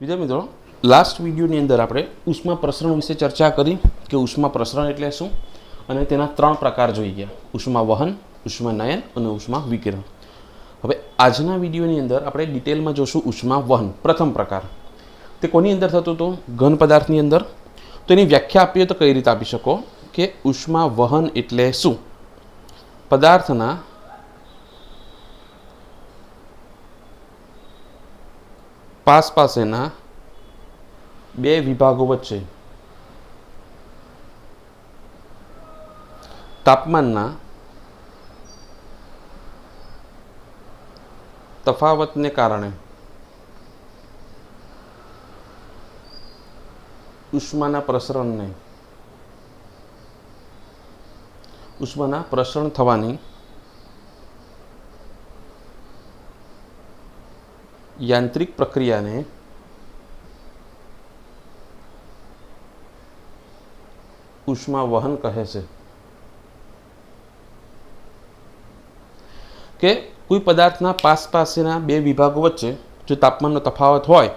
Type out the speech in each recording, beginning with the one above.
विद्यार्थी मित्रों, लास्ट विडियोनी अंदर आपणे उष्मा प्रसरण विषे चर्चा करी कि उष्मा प्रसरण एटले शुं अने तेना त्रण प्रकार जोई गया, उष्मा वहन, उष्मा नयन अने उष्मा विकिरण। हवे आजना विडियोनी अंदर आपणे डिटेलमां जोशुं उष्मा वहन। प्रथम प्रकार ते कोनी अंदर थतो तो घन पदार्थनी अंदर। तो एनी व्याख्या आपीए तो कई रीते आपी शको कि उष्मा वहन एटले शुं? पदार्थना पासेना बे विभागों वच्चे तापमानना तफावतने कारणे उष्माना प्रसरण थवानी यांत्रिक प्रक्रिया ने उष्मा वहन कहे छे। के कोई पदार्थना पासेना बे विभागों वच्चे जो तापमाननो तफावत होय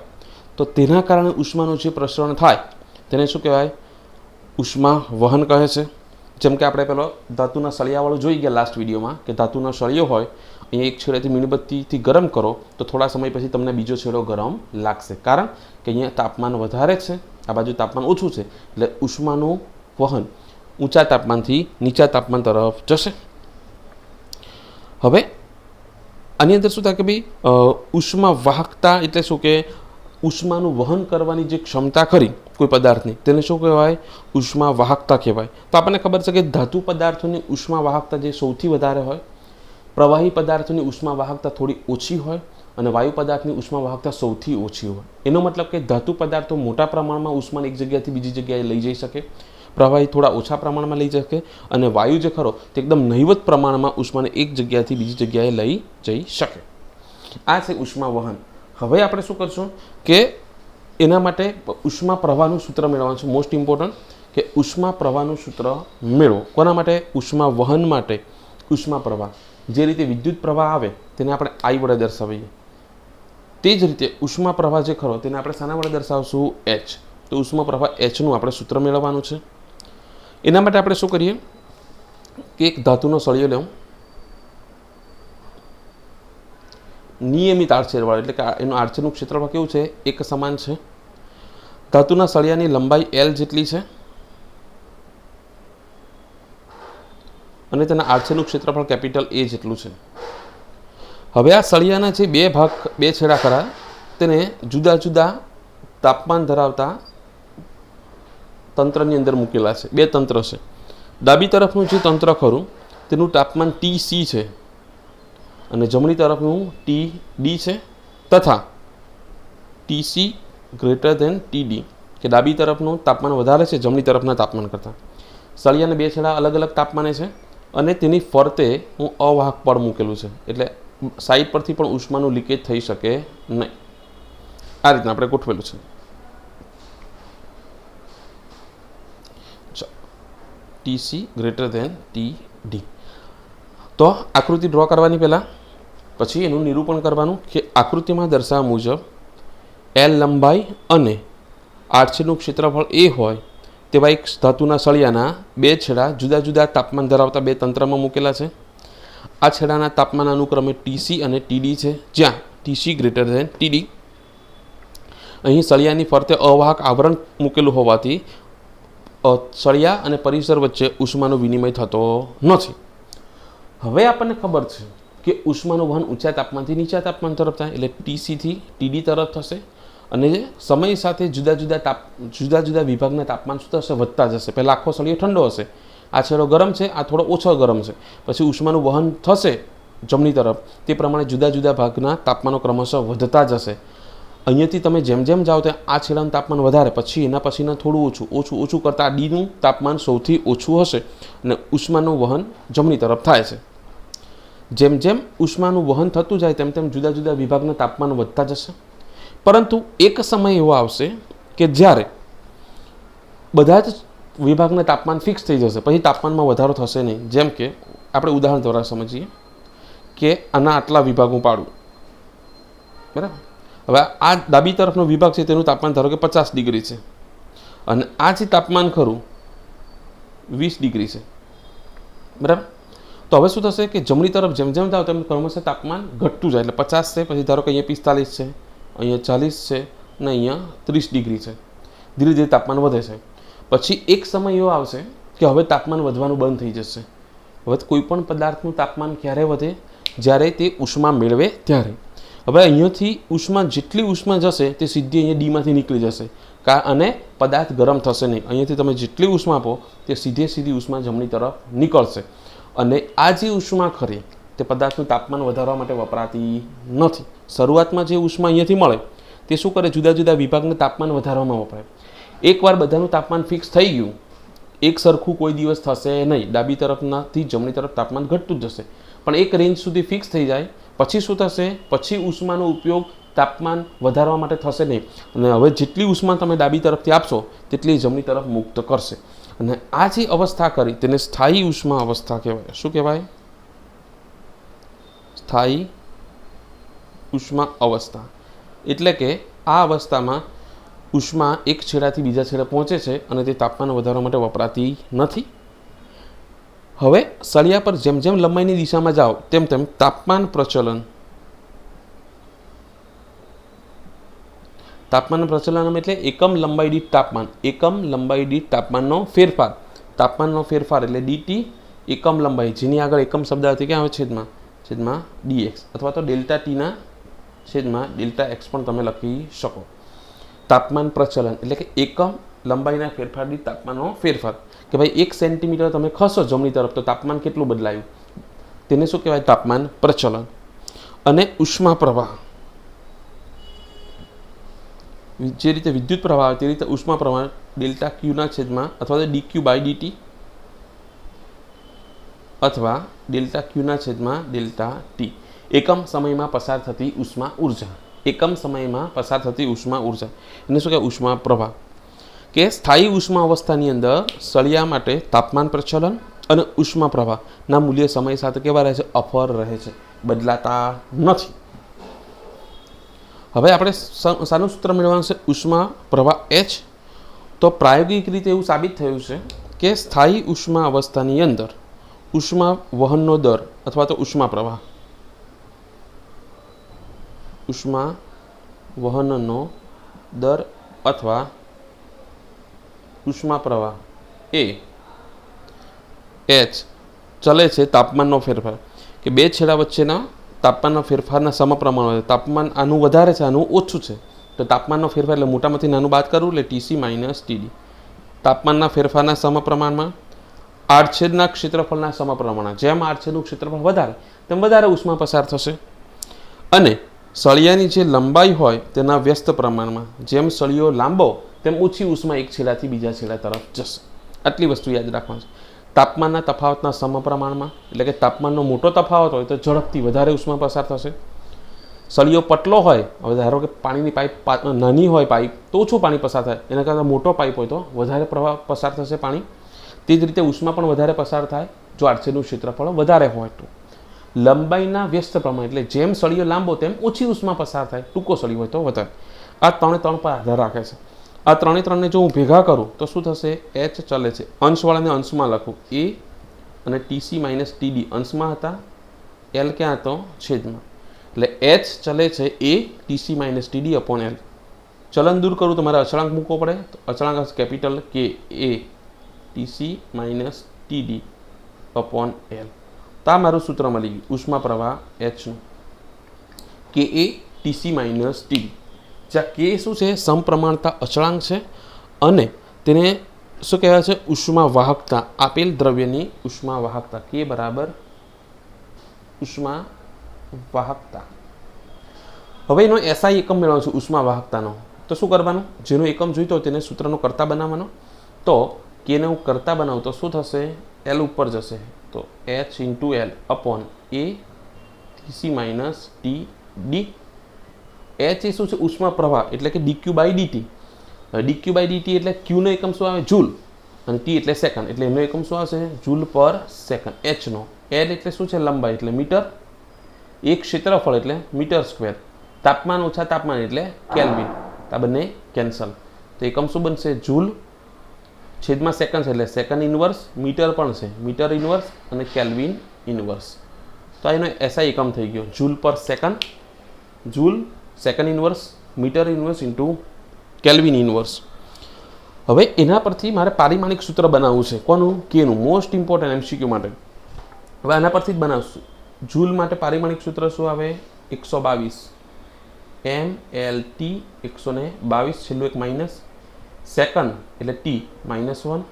तो तेना कारणे उष्मानुं जे प्रसरण थाय तेने शुं कहेवाय? उष्मा वहन कहे छे। जेम के आपणे पेलो धातुना सळियावाळुं जोई गया लास्ट विडियोमां के धातुनो सळियो होय, अहीं एक छेडेथी मीणबत्तीथी गरम करो तो थोड़ा समय पछी तमने बीजो छेडो गरम लागशे, कारण के अहींया तापमान वधारे छे, आ बाजु तापमान ओछुं छे, एटले उष्मानुं वहन ऊंचा तापमानथी नीचा तापमान तरफ जशे। हवे आनी अंदर शुं थाय के भाई उष्मा वाहकता एटले शुं के उष्मानुं वहन करवानी जे क्षमता खरी कोई पदार्थनी तेने शुं कहेवाय? उष्मा वाहकता कहेवाय। तो आपने खबर छे के धातु पदार्थोनी उष्मा वाहकता जे सौथी वधारे होय, प्रवाही पदार्थोनी उष्मा वाहकता थोड़ी ओछी होय अने वायु पदार्थनी उष्मा वाहकता सौथी ओछी होय। एनो मतलब के धातु पदार्थो मोटा प्रमाणमां उष्माने एक जग्याएथी बीजी जग्याए लई जई शके, प्रवाही थोड़ा ओछा प्रमाणमां लई शके अने वायु जे खरो ते एकदम नहीवत प्रमाणमां उष्माने एक जग्याएथी बीजी जग्याए लई जई शके। आ छे उष्मा वहन। हवे आपणे शुं करशुं के एना माटे उष्मा प्रवाहनुं सूत्र मेळववानुं छे। मोस्ट इम्पोर्टન્ટ के उष्मा प्रवाहनुं सूत्र मेळवो। कोना माटे? उष्मा वहन माटे उष्मा प्रवाह जे रीते विद्युत प्रवाह आवे तेने आपणे आई वडे दर्शावीए, ते ज रीते उष्मा प्रवाह जे खरो तेने आपणे शाना वडे दर्शावशुं? एच। तो उष्मा प्रवाह एच नुं आपणे सूत्र मेळववानुं छे। एना माटे आपणे शुं करीए के एक धातुनो सळियो लेवो, नियमित आडछेदवाळो, એટલે કે એનું આડછેદનું ક્ષેત્રફળ કેવું છે? એક સમાન છે। ધાતુના સળિયાની લંબાઈ L જેટલી છે અને તેના આડછેદનું ક્ષેત્રફળ કેપિટલ A જેટલું છે। હવે આ સળિયાના જે બે છેડા ખરા તેને જુદા જુદા તાપમાન ધરાવતા તંત્રની અંદર મૂકેલા છે। બે તંત્ર છે। ડાબી તરફનું જે તંત્ર ખરું તેનું તાપમાન TC છે અને જમણી તરફનું TD છે તથા TC ગ્રેટર ધેન TD કે ડાબી તરફનું તાપમાન વધારે છે જમણી તરફના તાપમાન કરતાં। સળિયાને બે છેડા અલગ અલગ તાપમાને છે અને તેની ફરતે હું અવાહક પડ મૂકેલું છે, એટલે સાઈડ પરથી પણ ઉષ્માનું લીકેજ થઈ શકે નહીં। આ રીતના આપણે ગોઠવેલું છે। TC greater than TD। तो आकृति ड्रॉ करवानी पहला पछी एनु निरूपण करवानुं के आकृति में दर्शाव्या मुजब L लंबाई अने आडछेदनुं क्षेत्रफळ A होय तेवा एक धातुना सळियाना बे छेड़ा जुदा जुदा तापमान धरावता बे तंत्रमां मूकेला छे। आ छेडाना तापमान अनुक्रमे TC अने TD छे, ज्यां TC ग्रेटर धेन TD। अहीं सळियानी फरते अवाहक आवरण मूकेલું होवाथी सळिया अने परिसर वच्चे उष्मानो विनिमय थतो नथी। हवे आपने खबर है कि उष्मानुं वहन ऊंचा तापमानथी नीचा तापमान तरफ थाय, एटले TC थी TD तरफ थशे अने समय साथे जुदा जुदा विभागना तापमान शुं थशे? वधता जशे। पहला आखो सळियो ठंडो हशे, आ छेडो गरम छे, आ थोड़ो ओछो गरम छे, पछी उष्मानुं वहन थशे जमणी तरफ, ते प्रमाणे जुदा जुदा भागना तापमानो क्रमशः वधता जशे। अहींयाथी तमे जेम जेम जाओ तेम आ छेडानुं तापमान वधारे, पछी एना पछीना थोड़ुं ओछुं करता D नुं तापमान सौथी ओछुं हशे अने उष्मानुं वहन जमणी तरफ थाय छे। जेम जेम उष्मानुं वहन थतुं जाय तेम तेम जुदा जुदा विभागना तापमान वधता जशे, परंतु एक समय एवो आवशे के ज्यारे बधा ज विभागना तापमान फिक्स थई जशे, पछी तापमानमां वधारो थशे नहीं। जेम के आपणे उदाहरण द्वारा समजीए के आना आटला विभाग हूँ पाडूं, बराबर। હવે આ ડાબી તરફનો વિભાગ છે તેનું તાપમાન ધારો કે 50 ડિગ્રી છે અને આ જે તાપમાન ખરું 20 ડિગ્રી છે, બરાબર. તો હવે શું થશે કે જમણી તરફ જેમ જેમ જાઓ તેમ ક્રમશઃ તાપમાન ઘટતું જાય. એટલે 50 છે, પછી ધારો કે અહીંયા 45 છે, અહીંયા 40 છે અને અહીંયા 30 ડિગ્રી છે. ધીરે ધીરે તાપમાન વધે છે. પછી એક સમય એવો આવશે કે હવે તાપમાન વધવાનું બંધ થઈ જશે. હવે કોઈ પણ પદાર્થનું તાપમાન ક્યારે વધે? જ્યારે તે ઉષ્મા મેળવે ત્યારે. હવે અહીંયાથી ઉષ્મા જેટલી ઉષ્મા જશે તે સીધી અહીંયા ડીમાંથી નીકળી જશે અને પદાર્થ ગરમ થશે નહીં. અહીંયાથી તમે જેટલી ઉષ્મા આપો તે સીધી ઉષ્મા જમણી તરફ નીકળશે અને આ જે ઉષ્મા ખરી તે પદાર્થનું તાપમાન વધારવા માટે વપરાતી નથી. શરૂઆતમાં જે ઉષ્મા અહીંયાથી મળે તે શું કરે? જુદા જુદા વિભાગનું તાપમાન વધારવામાં વપરાય. એકવાર બધાનું તાપમાન ફિક્સ થઈ ગયું, એક સરખું કોઈ દિવસ થશે નહીં. ડાબી તરફનાથી જમણી તરફ તાપમાન ઘટતું જ જશે, પણ એક રેન્જ સુધી ફિક્સ થઈ જાય પછી શું થશે? પછી ઉષ્માનો ઉપયોગ તાપમાન વધારવા માટે થશે નહીં અને હવે જેટલી ઉષ્મા તમે ડાબી તરફથી આપશો તેટલી જમણી તરફ મુક્ત કરશે. અને આ જે અવસ્થા કરી તેને સ્થાયી ઉષ્મા અવસ્થા કહેવાય. શું કહેવાય? સ્થાયી ઉષ્મા અવસ્થા. એટલે કે આ અવસ્થામાં ઉષ્મા એક છેડાથી બીજા છેડે પહોંચે છે અને તે તાપમાન વધારવા માટે વપરાતી નથી. હવે સળિયા પર જેમ જેમ લંબાઈની દિશામાં જાઓ તેમ તેમ તાપમાન પ્રચલન એટલે એકમ લંબાઈ દીઠ તાપમાન. એકમ લંબાઈ દીઠ તાપમાનનો ફેરફાર. તાપમાનનો ફેરફાર એટલે ડીટી એકમ લંબાઈ, જેની આગળ એકમ શબ્દ હતી ક્યાં આવે? છેદમાં ડીએક્સ અથવા તો ડેલ્ટા ટીના છેદમાં ડેલ્ટા એક્સ પણ તમે લખી શકો. તાપમાન પ્રચલન એટલે કે એકમ લંબાઈના ફેરફાર દીઠ તાપમાનનો ફેરફાર. કે ભાઈ 1 સેન્ટીમીટર તમે ખસો જમણી તરફ તો તાપમાન કેટલું બદલાયું? તેને શું કહેવાય? તાપમાન પ્રચલન. અને ઉષ્મા પ્રવાહ, જે રીતે વિદ્યુત પ્રવાહ આવે તે રીતે ઉષ્મા પ્રવાહ ડેલ્ટા ક્યુના છેદમાં અથવા તો ડીક્યુ બાય ડીટી અથવા ડેલ્ટા ક્યુના છેદમાં ડેલ્ટા ટી. એકમ સમયમાં પસાર થતી ઉષ્મા ઉર્જા. એકમ સમયમાં પસાર થતી ઉષ્મા ઉર્જા એને શું કહેવાય? ઉષ્મા પ્રવાહ. કે સ્થાયી ઉષ્મા અવસ્થાની અંદર સળિયા માટે તાપમાન પ્રચલન અને ઉષ્મા પ્રવાહના મૂલ્ય સમય સાથે કેવા રહે છે? અફર રહે છે, બદલાતા નથી. હવે આપણે શાનું સૂત્ર મેળવવાનું છે? ઉષ્મા પ્રવાહ H. તો પ્રાયોગિક રીતે એવું સાબિત થયું છે કે સ્થાયી ઉષ્મા અવસ્થાની અંદર ઉષ્મા વહનનો દર અથવા તો ઉષ્મા પ્રવાહ, ઉષ્મા વહનનો દર અથવા ઉષ્મા પ્રવાહ એ H ચલે છે તાપમાનનો ફેરફાર. કે બે છેડા વચ્ચેના તાપમાનના ફેરફારના સમપ્રમાણ હોય. તાપમાન આનું વધારે છે, આનું ઓછું છે, તો તાપમાનનો ફેરફાર એટલે મોટામાંથી નાનું બાદ કરવું એટલે ટીસી માઇનસ ટીડી. તાપમાનના ફેરફારના સમપ્રમાણમાં આડછેદના ક્ષેત્રફળના સમપ્રમાણમાં. જેમ આડછેદનું ક્ષેત્રફળ વધારે તેમ વધારે ઉષ્મા પસાર થશે. અને સળિયાની જે લંબાઈ હોય તેના વ્યસ્ત પ્રમાણમાં. જેમ સળિયો લાંબો તેમ ઓછી ઉષ્મા એક છેડાથી બીજા છેડા તરફ જશે. આટલી વસ્તુ યાદ રાખવાની છે. તાપમાનના તફાવતના સમપ્રમાણમાં એટલે કે તાપમાનનો મોટો તફાવત હોય તો ઝડપથી વધારે ઉષ્મા પસાર થશે. સળિયો પતલો હોય, હવે ધારો કે પાણીની પાઇપ નાની હોય પાઇપ તો ઓછું પાણી પસાર થાય, એના કરતાં મોટો પાઇપ હોય તો વધારે પ્રવાહ પસાર થશે પાણી. તે જ રીતે ઉષ્મા પણ વધારે પસાર થાય જો આડછેદનું ક્ષેત્રફળ વધારે હોય તો. લંબાઈના વ્યસ્ત પ્રમાણ એટલે જેમ સળિયો લાંબો તેમ ઓછી ઉષ્મા પસાર થાય, ટૂંકો સળિયો હોય તો વધારે. આ 3 પર આધાર રાખે છે. આ 3 જો હું ભેગા કરું તો શું થશે? H ચલે છે, અંશવાળાને અંશમાં લખું એ અને ટીસી માઇનસ ટીડી અંશમાં હતા, એલ ક્યાં હતો? છેદમાં. એટલે H ચલે છે A TC minus TD upon L. ચલન દૂર કરું તો મારે અચળાંક મૂકવો પડે, તો અચળાંક હશે capital K A TC minus TD upon L. તો આ મારું સૂત્ર મળી ગયું ઉષ્મા પ્રવાહ Hનું. કે એ ટીસી માઇનસ ટીડી. જ્યાં કે શું છે? સમપ્રમાણતા અચળાંક છે અને તેને શું કહેવાય છે? ઉષ્મા વાહકતા. આપેલ દ્રવ્યની ઉષ્મા વાહકતા. કે બરાબર ઉષ્મા વાહકતા. હવે એનો એસઆઈ એકમ મેળવવાનો છે ઉષ્મા વાહકતાનો. તો શું કરવાનું? જેનો એકમ જોઈતો હોય તેને સૂત્રનો કર્તા બનાવવાનો. તો કેને હું કર્તા બનાવું તો શું થશે? એલ ઉપર જશે તો H into L upon A TC minus T D. H એ શું છે? ઉષ્મા પ્રવાહ એટલે કે DQ by DT. DQ by DT એટલે ક્યુનો એકમ શું આવે? જૂલ. અને ટી એટલે સેકન્ડ એટલે એનો એકમ શું આવશે? Joule per second. Hનો એલ એટલે શું છે? લંબાઈ એટલે મીટર. એક ક્ષેત્રફળ એટલે મીટર સ્ક્વેર. તાપમાન ઓછા તાપમાન એટલે કેલ્વિન. આ બંને કેન્સલ. તો એકમ શું બનશે? જૂલ છેદમાં સેકન્ડ એટલે સેકન્ડ ઇનવર્સ, મીટર પણ છે મીટર ઇનવર્સ અને કેલ્વિન ઇનવર્સ. તો એનો એસઆઈ એકમ થઈ ગયો joule per second. Joule second inverse metre inverse into kelvin inverse. હવે એના પરથી મારે પારિમાણિક સૂત્ર બનાવવું છે. કોનું? કેનું. મોસ્ટ ઇમ્પોર્ટન્ટ એમસીક્યુ માટે. હવે આના પરથી જ બનાવશું. જૂલ માટે પારિમાણિક સૂત્ર શું આવે? 122 mLT 122 છેલ્લું એક માઇનસ. સેકન્ડ એટલે T -1.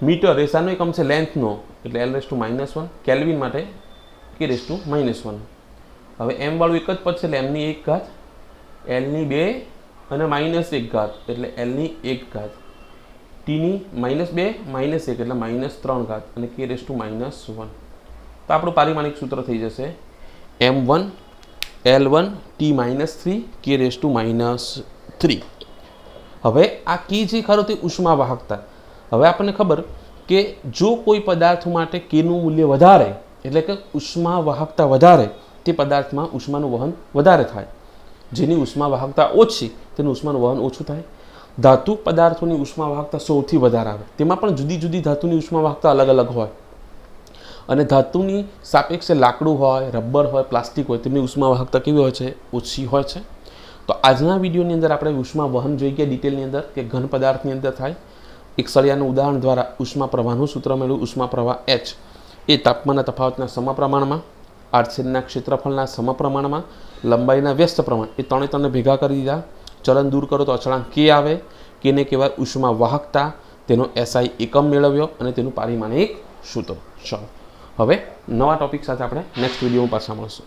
મીટર એસાનો એકમ છે લેન્થનો એટલે L⁻⁻1. કેલ્વિન માટે K⁻⁻1. હવે m વાળું એક જ પદ છે એટલે m ની 1 ઘાત, l ની 2 અને -1 ઘાત એટલે l ની 1 ઘાત, t ની -2 -1 એટલે -3 ઘાત અને K⁻⁻1. તો આપણું પારિમાણિક સૂત્ર થઈ જશે m1 L1 T-3 K⁻⁻3. હવે આ કી જે ખરો તે ઉષ્મા વાહકતા. હવે આપણને ખબર કે જો કોઈ પદાર્થ માટે કેનું મૂલ્ય વધારે એટલે કે ઉષ્મા વાહકતા વધારે, તે પદાર્થમાં ઉષ્માનું વહન વધારે થાય. જેની ઉષ્મા વાહકતા ઓછી તેનું ઉષ્માનું વહન ઓછું થાય. ધાતુ પદાર્થોની ઉષ્મા વાહકતા સૌથી વધારે આવે. તેમાં પણ જુદી જુદી ધાતુની ઉષ્મા વાહકતા અલગ અલગ હોય અને ધાતુની સાપેક્ષે લાકડું હોય, રબર હોય, પ્લાસ્ટિક હોય, તેમની ઉષ્મા વાહકતા કેવી હોય છે? ઓછી હોય છે. તો આજના વિડીયોની અંદર આપણે ઉષ્મા વહન જોઈ ગયા ડિટેલની અંદર કે ઘન પદાર્થની અંદર થાય. એક સળિયાનું ઉદાહરણ દ્વારા ઉષ્મા પ્રવાહનું સૂત્ર મેળવ્યું. ઉષ્મા પ્રવાહ H એ તાપમાનના તફાવતના સમપ્રમાણમાં, આડછેદના ક્ષેત્રફળના સમપ્રમાણમાં, લંબાઈના વ્યસ્ત પ્રમાણ એ ત્રણે ભેગા કરી દીધા. ચલન દૂર કરો તો અચળાંક K આવે. કેને કહેવાય? ઉષ્મા વાહકતા. તેનો SI એકમ મેળવ્યો અને તેનું પારિમાણિક સૂત્ર. ચલો હવે નવા ટોપિક સાથે આપણે નેક્સ્ટ વિડીયોમાં પાછા મળશું.